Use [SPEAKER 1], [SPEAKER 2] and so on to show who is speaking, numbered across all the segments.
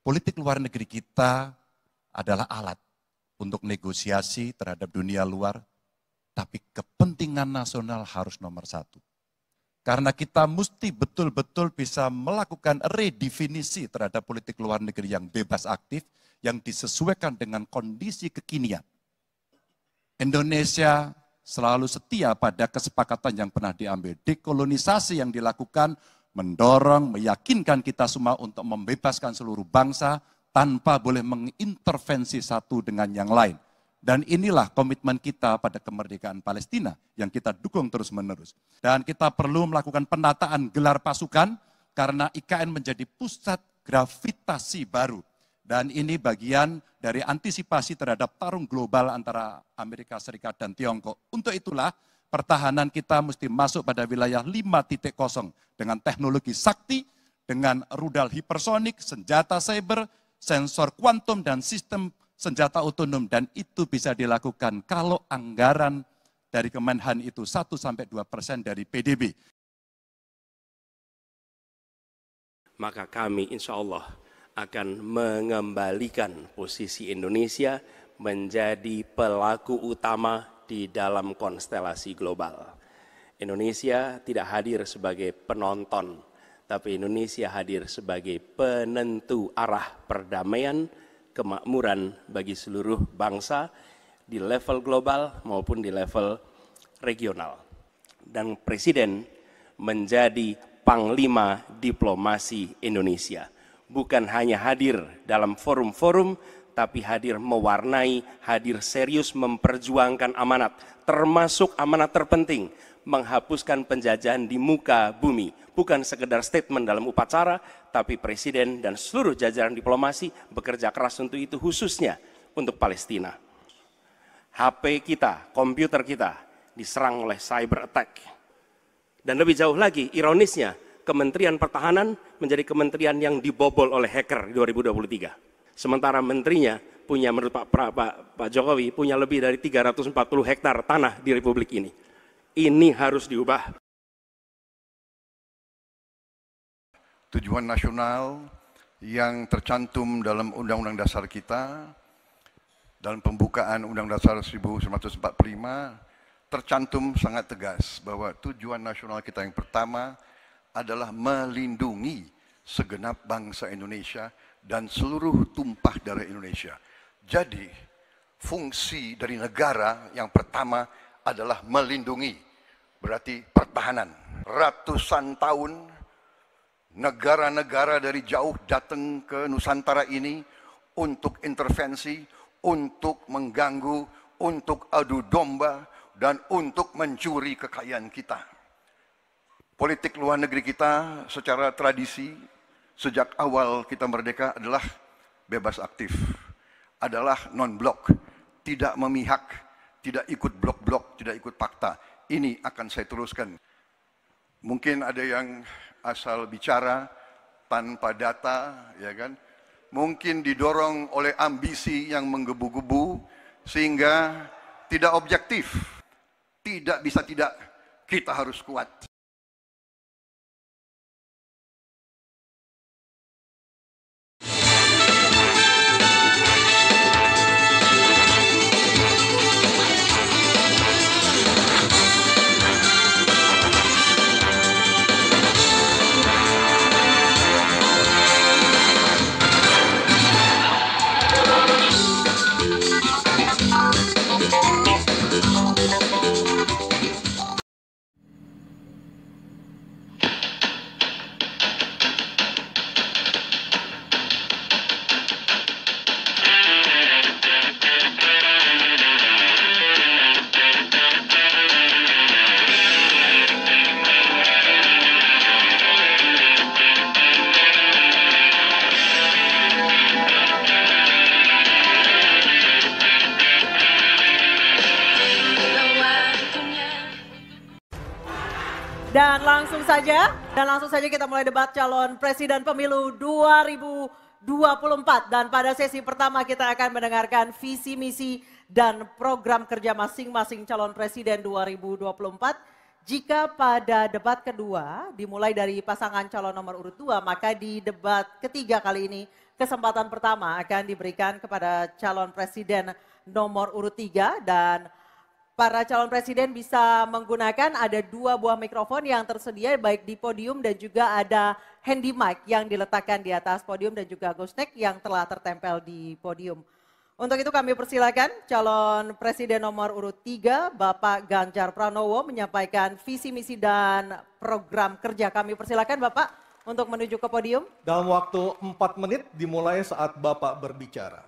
[SPEAKER 1] politik luar negeri kita adalah alat untuk negosiasi terhadap dunia luar, tapi kepentingan nasional harus nomor satu. Karena kita mesti betul-betul bisa melakukan redefinisi terhadap politik luar negeri yang bebas aktif, yang disesuaikan dengan kondisi kekinian. Indonesia selalu setia pada kesepakatan yang pernah diambil. Dekolonisasi yang dilakukan mendorong, meyakinkan kita semua untuk membebaskan seluruh bangsa tanpa boleh mengintervensi satu dengan yang lain. Dan inilah komitmen kita pada kemerdekaan Palestina yang kita dukung terus-menerus. Dan kita perlu melakukan penataan gelar pasukan karena IKN menjadi pusat gravitasi baru. Dan ini bagian dari antisipasi terhadap tarung global antara Amerika Serikat dan Tiongkok. Untuk itulah pertahanan kita mesti masuk pada wilayah 5.0 dengan teknologi sakti, dengan rudal hipersonik, senjata cyber, sensor kuantum, dan sistem senjata otonom. Dan itu bisa dilakukan kalau anggaran dari Kemenhan itu 1-2% dari PDB.
[SPEAKER 2] Maka kami insya Allah akan mengembalikan posisi Indonesia menjadi pelaku utama di dalam konstelasi global. Indonesia tidak hadir sebagai penonton, tapi Indonesia hadir sebagai penentu arah perdamaian, kemakmuran bagi seluruh bangsa di level global maupun di level regional. Dan Presiden menjadi panglima diplomasi Indonesia. Bukan hanya hadir dalam forum-forum, tapi hadir mewarnai, hadir serius memperjuangkan amanat, termasuk amanat terpenting, menghapuskan penjajahan di muka bumi. Bukan sekedar statement dalam upacara, tapi Presiden dan seluruh jajaran diplomasi bekerja keras untuk itu, khususnya untuk Palestina. HP kita, komputer kita diserang oleh cyber attack. Dan lebih jauh lagi, ironisnya, Kementerian Pertahanan menjadi kementerian yang dibobol oleh hacker di 2023. Sementara menterinya punya, menurut Pak Jokowi, punya lebih dari 340 hektar tanah di Republik ini. Ini harus diubah.
[SPEAKER 3] Tujuan nasional yang tercantum dalam Undang-Undang Dasar kita, dalam pembukaan Undang Dasar 1945, tercantum sangat tegas bahwa tujuan nasional kita yang pertama adalah melindungi segenap bangsa Indonesia dan seluruh tumpah darah Indonesia. Jadi, fungsi dari negara yang pertama adalah melindungi, berarti pertahanan. Ratusan tahun, negara-negara dari jauh datang ke Nusantara ini untuk intervensi, untuk mengganggu, untuk adu domba, dan untuk mencuri kekayaan kita. Politik luar negeri kita secara tradisi sejak awal kita merdeka adalah bebas aktif, adalah non-blok, tidak memihak, tidak ikut blok-blok, tidak ikut fakta. Ini akan saya teruskan. Mungkin ada yang asal bicara tanpa data, ya kan? Mungkin didorong oleh ambisi yang menggebu-gebu sehingga tidak objektif. Tidak bisa tidak, kita harus kuat.
[SPEAKER 4] Dan langsung saja kita mulai debat calon presiden pemilu 2024. Dan pada sesi pertama kita akan mendengarkan visi misi dan program kerja masing-masing calon presiden 2024. Jika pada debat kedua dimulai dari pasangan calon nomor urut 2, maka di debat ketiga kali ini kesempatan pertama akan diberikan kepada calon presiden nomor urut 3 dan para calon presiden bisa menggunakan ada 2 buah mikrofon yang tersedia baik di podium dan juga ada handy mic yang diletakkan di atas podium dan juga ghost neck yang telah tertempel di podium. Untuk itu kami persilakan calon presiden nomor urut 3 Bapak Ganjar Pranowo menyampaikan visi misi dan program kerja. Kami persilakan Bapak untuk menuju ke podium.
[SPEAKER 5] Dalam waktu 4 menit dimulai saat Bapak berbicara.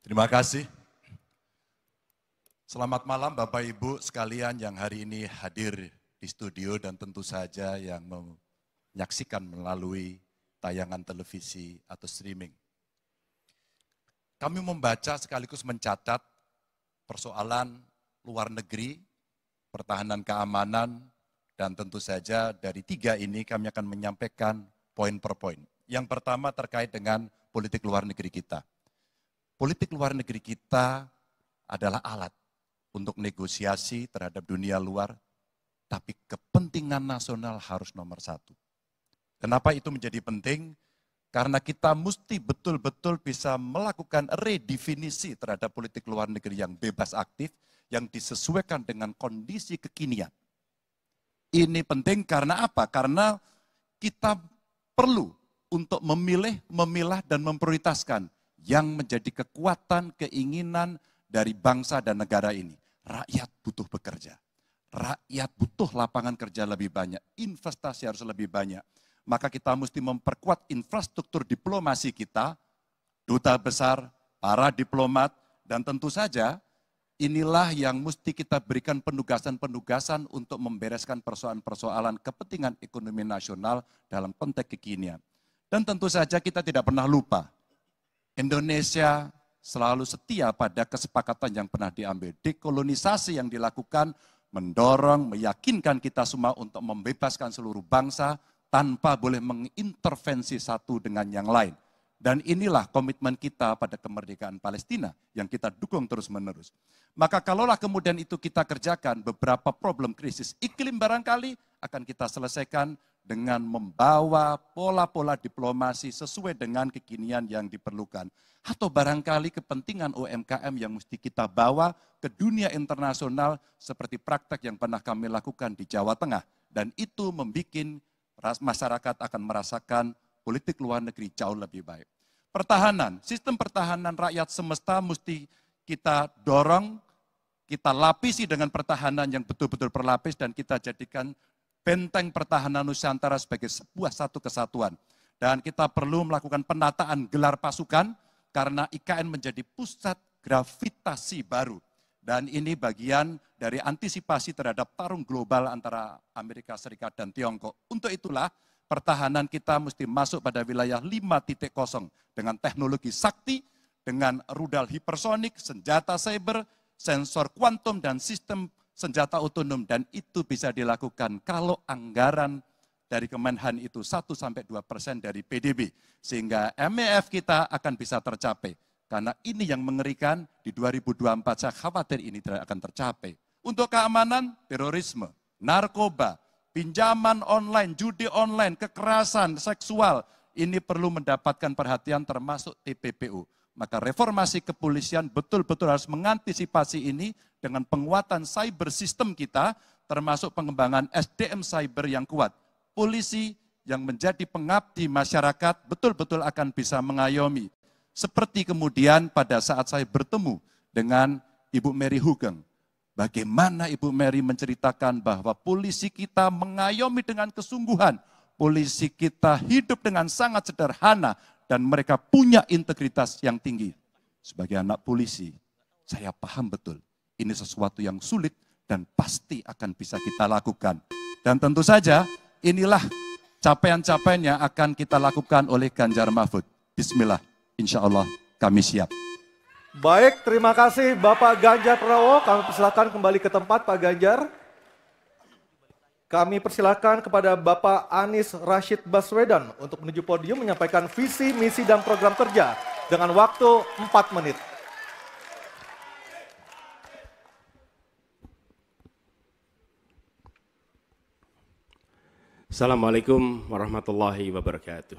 [SPEAKER 1] Terima kasih. Selamat malam Bapak Ibu sekalian yang hari ini hadir di studio dan tentu saja yang menyaksikan melalui tayangan televisi atau streaming. Kami membaca sekaligus mencatat persoalan luar negeri, pertahanan keamanan, dan tentu saja dari 3 ini kami akan menyampaikan poin per poin. Yang pertama terkait dengan politik luar negeri kita. Politik luar negeri kita adalah alat untuk negosiasi terhadap dunia luar, tapi kepentingan nasional harus nomor 1. Kenapa itu menjadi penting? Karena kita mesti betul-betul bisa melakukan redefinisi terhadap politik luar negeri yang bebas aktif, yang disesuaikan dengan kondisi kekinian. Ini penting karena apa? Karena kita perlu untuk memilih, memilah, dan memprioritaskan yang menjadi kekuatan, keinginan dari bangsa dan negara ini. Rakyat butuh bekerja. Rakyat butuh lapangan kerja lebih banyak, investasi harus lebih banyak. Maka kita mesti memperkuat infrastruktur diplomasi kita, duta besar, para diplomat, dan tentu saja inilah yang mesti kita berikan penugasan-penugasan untuk membereskan persoalan-persoalan kepentingan ekonomi nasional dalam konteks kekinian. Dan tentu saja kita tidak pernah lupa, Indonesia selalu setia pada kesepakatan yang pernah diambil. Dekolonisasi yang dilakukan mendorong, meyakinkan kita semua untuk membebaskan seluruh bangsa, tanpa boleh mengintervensi satu dengan yang lain. Dan inilah komitmen kita pada kemerdekaan Palestina yang kita dukung terus-menerus. Maka kalaulah kemudian itu kita kerjakan, beberapa problem krisis iklim barangkali akan kita selesaikan dengan membawa pola-pola diplomasi sesuai dengan kekinian yang diperlukan. Atau barangkali kepentingan UMKM yang mesti kita bawa ke dunia internasional seperti praktek yang pernah kami lakukan di Jawa Tengah. Dan itu membuat masyarakat akan merasakan politik luar negeri jauh lebih baik. Pertahanan, sistem pertahanan rakyat semesta mesti kita dorong, kita lapisi dengan pertahanan yang betul-betul berlapis dan kita jadikan benteng pertahanan Nusantara sebagai sebuah satu kesatuan. Dan kita perlu melakukan penataan gelar pasukan karena IKN menjadi pusat gravitasi baru. Dan ini bagian dari antisipasi terhadap tarung global antara Amerika Serikat dan Tiongkok. Untuk itulah pertahanan kita mesti masuk pada wilayah 5.0 dengan teknologi sakti, dengan rudal hipersonik, senjata cyber, sensor kuantum, dan sistem senjata otonom. Dan itu bisa dilakukan kalau anggaran dari Kemenhan itu 1-2% dari PDB. Sehingga MEF kita akan bisa tercapai. Karena ini yang mengerikan di 2024 saya khawatir ini tidak akan tercapai. Untuk keamanan, terorisme, narkoba, pinjaman online, judi online, kekerasan seksual, ini perlu mendapatkan perhatian termasuk TPPU. Maka reformasi kepolisian betul-betul harus mengantisipasi ini dengan penguatan cyber system kita, termasuk pengembangan SDM cyber yang kuat. Polisi yang menjadi pengabdi masyarakat betul-betul akan bisa mengayomi. Seperti kemudian pada saat saya bertemu dengan Ibu Mary Hugeng. Bagaimana Ibu Mary menceritakan bahwa polisi kita mengayomi dengan kesungguhan. Polisi kita hidup dengan sangat sederhana dan mereka punya integritas yang tinggi. Sebagai anak polisi, saya paham betul ini sesuatu yang sulit dan pasti akan bisa kita lakukan. Dan tentu saja inilah capaian-capaian yang akan kita lakukan oleh Ganjar Mahfud. Bismillah. Insya Allah kami siap.
[SPEAKER 5] Baik, terima kasih Bapak Ganjar Pranowo. Kami persilakan kembali ke tempat Pak Ganjar. Kami persilakan kepada Bapak Anies Rashid Baswedan untuk menuju podium menyampaikan visi, misi, dan program kerja dengan waktu 4 menit.
[SPEAKER 2] Assalamualaikum warahmatullahi wabarakatuh.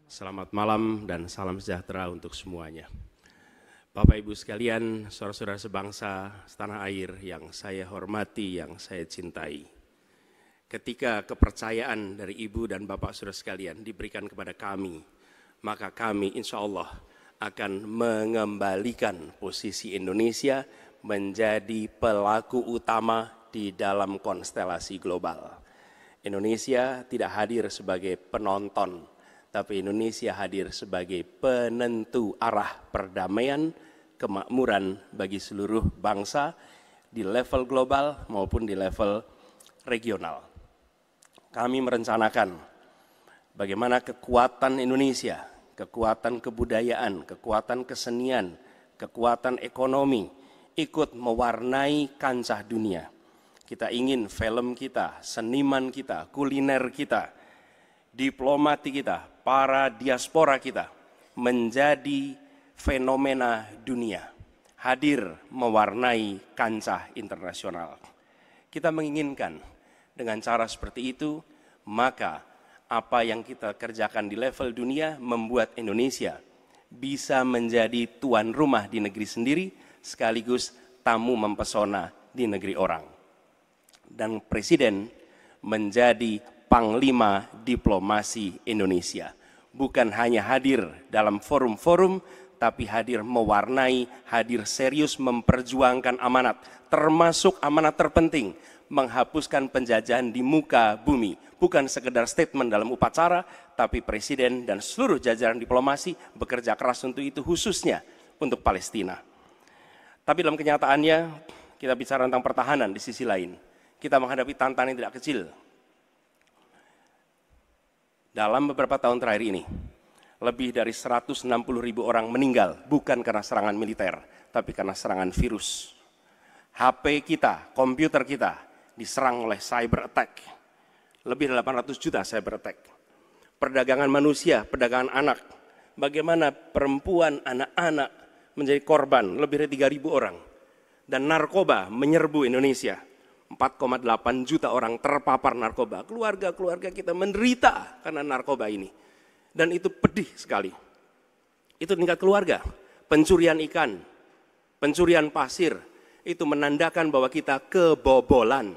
[SPEAKER 2] Selamat malam dan salam sejahtera untuk semuanya. Bapak Ibu sekalian, saudara-saudara sebangsa setanah air yang saya hormati, yang saya cintai. Ketika kepercayaan dari Ibu dan Bapak saudara sekalian diberikan kepada kami, maka kami insya Allah akan mengembalikan posisi Indonesia menjadi pelaku utama di dalam konstelasi global. Indonesia tidak hadir sebagai penonton, tapi Indonesia hadir sebagai penentu arah perdamaian, kemakmuran bagi seluruh bangsa di level global maupun di level regional. Kami merencanakan bagaimana kekuatan Indonesia, kekuatan kebudayaan, kekuatan kesenian, kekuatan ekonomi ikut mewarnai kancah dunia. Kita ingin film kita, seniman kita, kuliner kita, diplomati kita, para diaspora kita menjadi fenomena dunia, hadir mewarnai kancah internasional. Kita menginginkan dengan cara seperti itu, maka apa yang kita kerjakan di level dunia membuat Indonesia bisa menjadi tuan rumah di negeri sendiri, sekaligus tamu mempesona di negeri orang. Dan Presiden menjadi panglima diplomasi Indonesia. Bukan hanya hadir dalam forum-forum, tapi hadir mewarnai, hadir serius memperjuangkan amanat, termasuk amanat terpenting, menghapuskan penjajahan di muka bumi. Bukan sekedar statement dalam upacara, tapi Presiden dan seluruh jajaran diplomasi bekerja keras untuk itu, khususnya untuk Palestina. Tapi dalam kenyataannya, kita bicara tentang pertahanan di sisi lain. Kita menghadapi tantangan yang tidak kecil. Dalam beberapa tahun terakhir ini, lebih dari 160.000 orang meninggal, bukan karena serangan militer, tapi karena serangan virus. HP kita, komputer kita, diserang oleh cyber attack. Lebih dari 800 juta cyber attack. Perdagangan manusia, perdagangan anak. Bagaimana perempuan, anak-anak menjadi korban, lebih dari 3.000 orang. Dan narkoba menyerbu Indonesia. 4,8 juta orang terpapar narkoba. Keluarga-keluarga kita menderita karena narkoba ini. Dan itu pedih sekali. Itu tingkat keluarga. Pencurian ikan, pencurian pasir, itu menandakan bahwa kita kebobolan.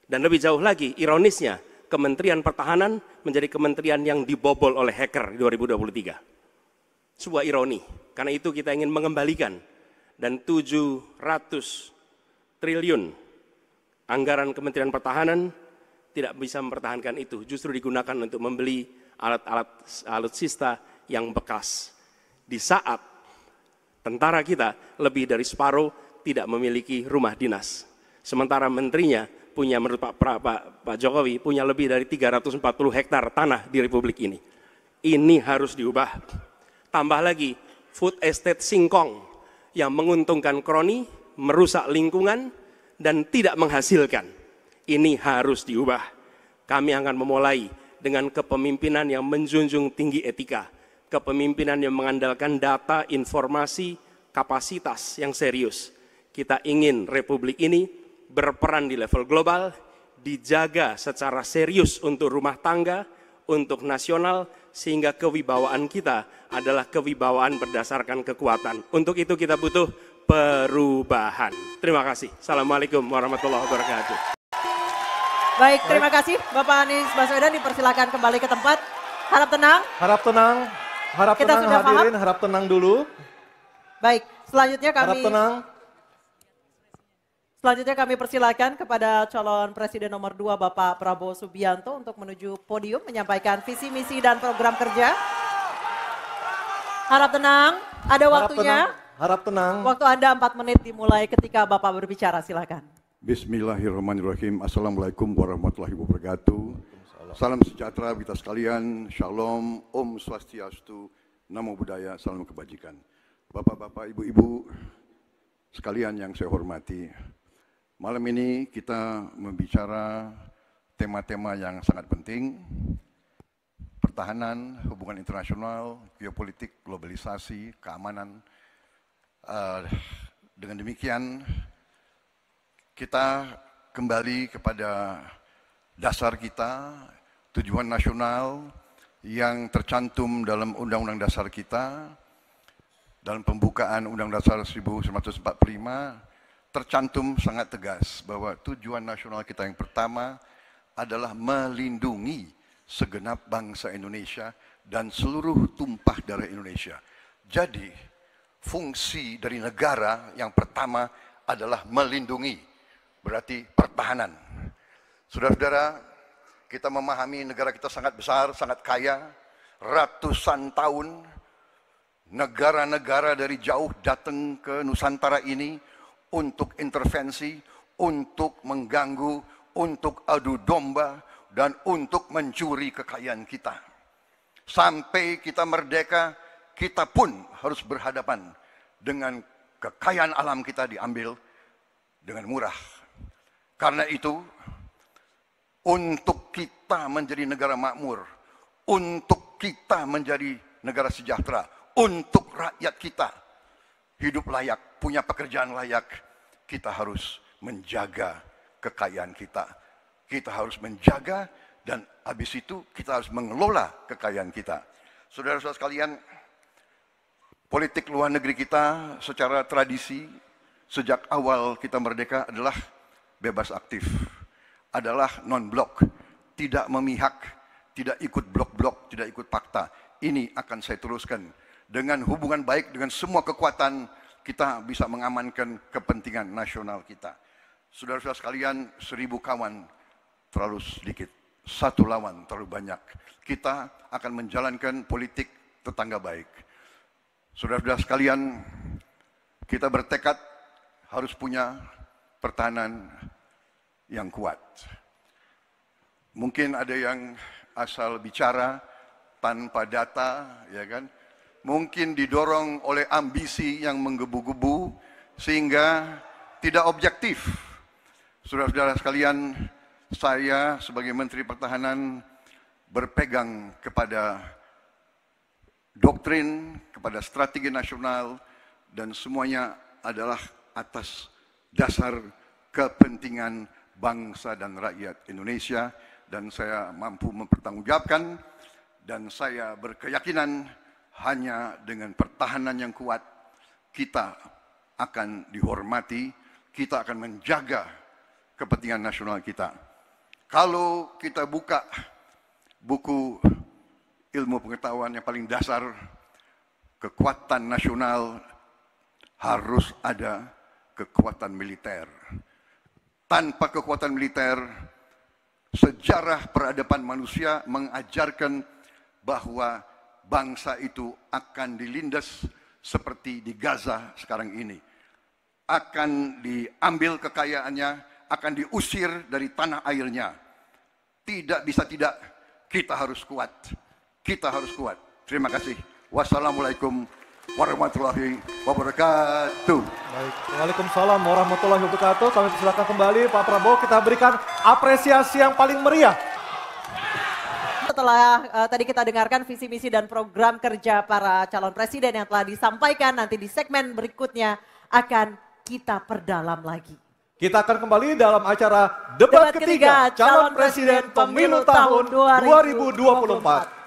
[SPEAKER 2] Dan lebih jauh lagi, ironisnya, Kementerian Pertahanan menjadi kementerian yang dibobol oleh hacker di 2023. Sebuah ironi, karena itu kita ingin mengembalikan. Dan 700 triliun anggaran Kementerian Pertahanan tidak bisa mempertahankan itu, justru digunakan untuk membeli alat-alat alutsista yang bekas. Di saat tentara kita lebih dari separuh tidak memiliki rumah dinas. Sementara menterinya punya, menurut Pak Jokowi, punya lebih dari 340 hektar tanah di Republik ini. Ini harus diubah. Tambah lagi, food estate singkong yang menguntungkan kroni, merusak lingkungan, dan tidak menghasilkan. Ini harus diubah. Kami akan memulai dengan kepemimpinan yang menjunjung tinggi etika, kepemimpinan yang mengandalkan data, informasi, kapasitas yang serius. Kita ingin Republik ini berperan di level global, dijaga secara serius untuk rumah tangga, untuk nasional, sehingga kewibawaan kita adalah kewibawaan berdasarkan kekuatan. Untuk itu kita butuh perubahan. Terima kasih. Assalamualaikum warahmatullahi wabarakatuh.
[SPEAKER 4] Baik, terima kasih Bapak Anies Baswedan, dipersilakan kembali ke tempat. Harap tenang.
[SPEAKER 5] Harap tenang. Harap
[SPEAKER 4] Kita
[SPEAKER 5] tenang
[SPEAKER 4] sudah
[SPEAKER 5] hadirin,
[SPEAKER 4] paham?
[SPEAKER 5] harap tenang dulu.
[SPEAKER 4] Baik, selanjutnya
[SPEAKER 5] Harap tenang.
[SPEAKER 4] kami persilakan kepada calon Presiden nomor 2 Bapak Prabowo Subianto untuk menuju podium menyampaikan visi misi dan program kerja. Harap tenang, ada waktunya.
[SPEAKER 5] Harap tenang.
[SPEAKER 4] Waktu Anda 4 menit dimulai ketika Bapak berbicara, silakan.
[SPEAKER 3] Bismillahirrahmanirrahim. Assalamualaikum warahmatullahi wabarakatuh. Salam sejahtera kita sekalian. Shalom, Om Swastiastu, Namo Buddhaya, salam kebajikan. Bapak-bapak, ibu-ibu sekalian yang saya hormati. Malam ini kita membicara tema-tema yang sangat penting. Pertahanan, hubungan internasional, geopolitik, globalisasi, keamanan. Dengan demikian, kita kembali kepada dasar kita, tujuan nasional yang tercantum dalam Undang-Undang Dasar kita, dalam pembukaan Undang-Undang Dasar 1945, tercantum sangat tegas bahwa tujuan nasional kita yang pertama adalah melindungi segenap bangsa Indonesia dan seluruh tumpah darah Indonesia. Jadi, fungsi dari negara yang pertama adalah melindungi, berarti pertahanan. Saudara-saudara, kita memahami negara kita sangat besar, sangat kaya, ratusan tahun negara-negara dari jauh datang ke Nusantara ini untuk intervensi, untuk mengganggu, untuk adu domba, dan untuk mencuri kekayaan kita. Sampai kita merdeka, kita pun harus berhadapan dengan kekayaan alam kita diambil dengan murah. Karena itu, untuk kita menjadi negara makmur, untuk kita menjadi negara sejahtera, untuk rakyat kita hidup layak, punya pekerjaan layak, kita harus menjaga kekayaan kita. Kita harus menjaga dan habis itu kita harus mengelola kekayaan kita. Saudara-saudara sekalian, politik luar negeri kita secara tradisi sejak awal kita merdeka adalah bebas aktif, adalah non-blok, tidak memihak, tidak ikut blok-blok, tidak ikut fakta. Ini akan saya teruskan. Dengan hubungan baik dengan semua kekuatan, kita bisa mengamankan kepentingan nasional kita. Saudara-saudara sekalian, 1000 kawan terlalu sedikit, 1 lawan terlalu banyak. Kita akan menjalankan politik tetangga baik. Saudara-saudara sekalian, kita bertekad harus punya pertahanan yang kuat. Mungkin ada yang asal bicara tanpa data, ya kan? Mungkin didorong oleh ambisi yang menggebu-gebu sehingga tidak objektif. Saudara-saudara sekalian, saya sebagai Menteri Pertahanan berpegang kepada doktrin, kepada strategi nasional, dan semuanya adalah atas dasar kepentingan bangsa dan rakyat Indonesia, dan saya mampu mempertanggungjawabkan, dan saya berkeyakinan hanya dengan pertahanan yang kuat kita akan dihormati, kita akan menjaga kepentingan nasional kita. Kalau kita buka buku ilmu pengetahuan yang paling dasar, kekuatan nasional harus ada kekuatan militer. Tanpa kekuatan militer, sejarah peradaban manusia mengajarkan bahwa bangsa itu akan dilindas seperti di Gaza sekarang ini. Akan diambil kekayaannya, akan diusir dari tanah airnya. Tidak bisa tidak, kita harus kuat. Kita harus kuat. Terima kasih. Wassalamualaikum warahmatullahi wabarakatuh.
[SPEAKER 5] Baik, waalaikumsalam warahmatullahi wabarakatuh. Kami persilakan kembali Pak Prabowo, kita berikan apresiasi yang paling meriah.
[SPEAKER 4] Setelah tadi kita dengarkan visi misi dan program kerja para calon presiden yang telah disampaikan, nanti di segmen berikutnya akan kita perdalam lagi.
[SPEAKER 5] Kita akan kembali dalam acara debat ketiga calon presiden pemilu tahun 2024.